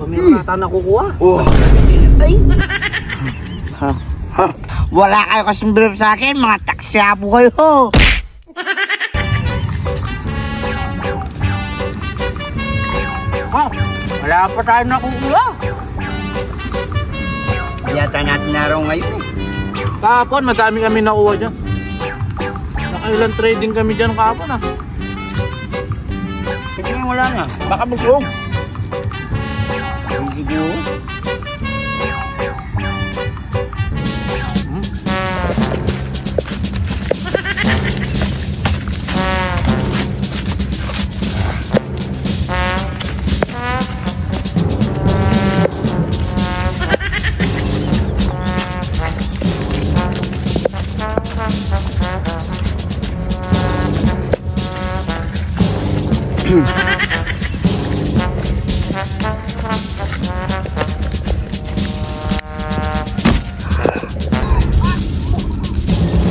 Meron nata nakukuha. Oh. Ay! Wala kayo kasing brief sa akin, mga taksyapo kayo. Wala pa tayo nakukuha. Yata natin naraw ngayon eh. Kahapon, madami kami nakuha dyan. Nakailan trading kami dyan kahapon ah. Sige, wala na. Baka busog. Sige o.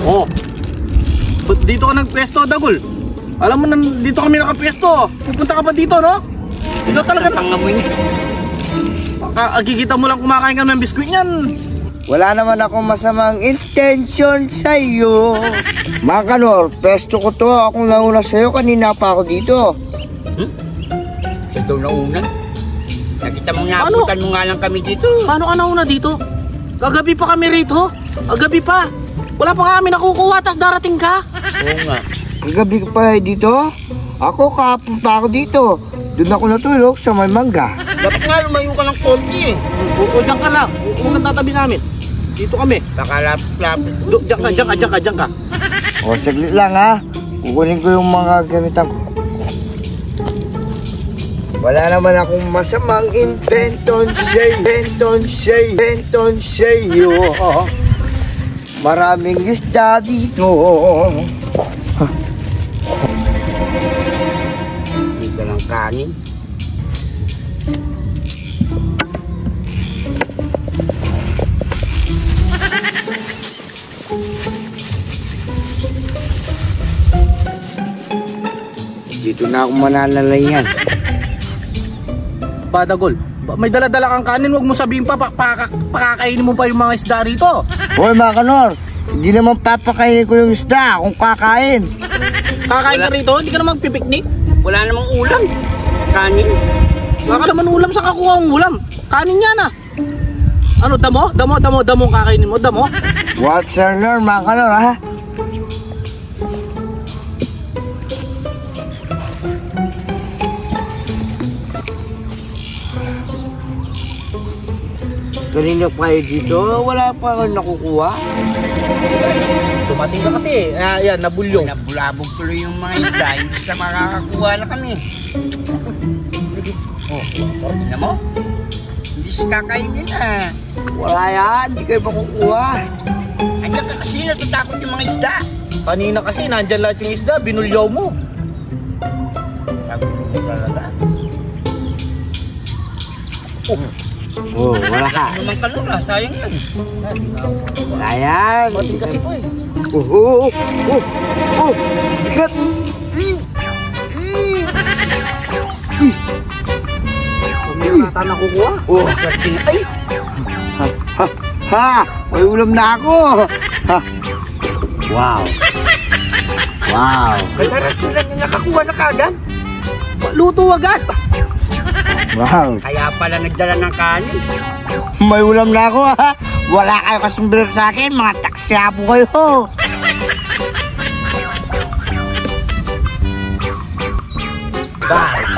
Oh, ba't dito ka nagpwesto, Dagol? Alam mo na dito kami nakapwesto. Pupunta ka pa dito, no? Ikaw talaga Tangamoy niya. Agigita mo lang kumakain ka ng biskwit niyan. Wala naman akong masamang intention sa'yo. Mga kanor, pesto ko to. Akong nauna sa'yo. Kanina pa ako dito. Siya daw nauna. Nakita mo nga, abutan mo nga lang kami dito. Paano ka nauna dito? Kagabi pa kami rito. Kagabi pa. Wala pa kami nakukuha, tas darating ka. Oo nga. Kagabi ka pa dito? Ako, kahapon pa ako dito. Doon ako natulog sa may mangga. Dapat nga lumayo ka ng konti eh. O, dyan ka lang. Kung nagtatabi namin. Dito kami. Baka lapit-lapit. Dyan ka. O, saglit lang ha. Kukunin ko yung mga gamitan ko. Wala naman akong masamang inventon sa'yo. Maraming isda dito. Dito lang kanin. Dito na ako mananalayan. Dagol, may dala-dala kang kanin, huwag mo sabihin pa, pakakainin mo pa yung mga isda rito. Hoy mga kanor, hindi naman papakainin ko yung isda kung kakain. Kakain ka rito, hindi ka naman magpipiknik. Wala namang ulam. Kanin. Wala ka naman ulam sa kakuha ang ulam. Kanin yan ah. Ano, damo kakainin mo, damo. What's your name mga kanor ha? Kanina pa kayo dito, wala pa ako nakukuha. Dumating ka kasi, yan, nabulyong. Nabulabog tuloy yung mga isda, hindi sa makakakuha na kami. Oh, tingnan mo? Hindi siya kakainin na. Wala yan, hindi kayo makukuha. Andiyan ka kasi, natatakot yung mga isda. Kanina kasi, nandyan lahat yung isda, binulyaw mo. Sabi ko talaga. Oh, wala ka. Naman kalong na, sayang yan. Wala yan. Dumating kasi po eh. Bigat. Meron nata nakukuha. Ay. Ha, may ulam na ako. Wow. Kaya sila na nakakuha na kagad. Luto agad. Wow. Kaya pala nagdala ng kanin. May ulam na ako ha. Wala kayo kasing brief sa akin, mga taksyapo kayo. Bye.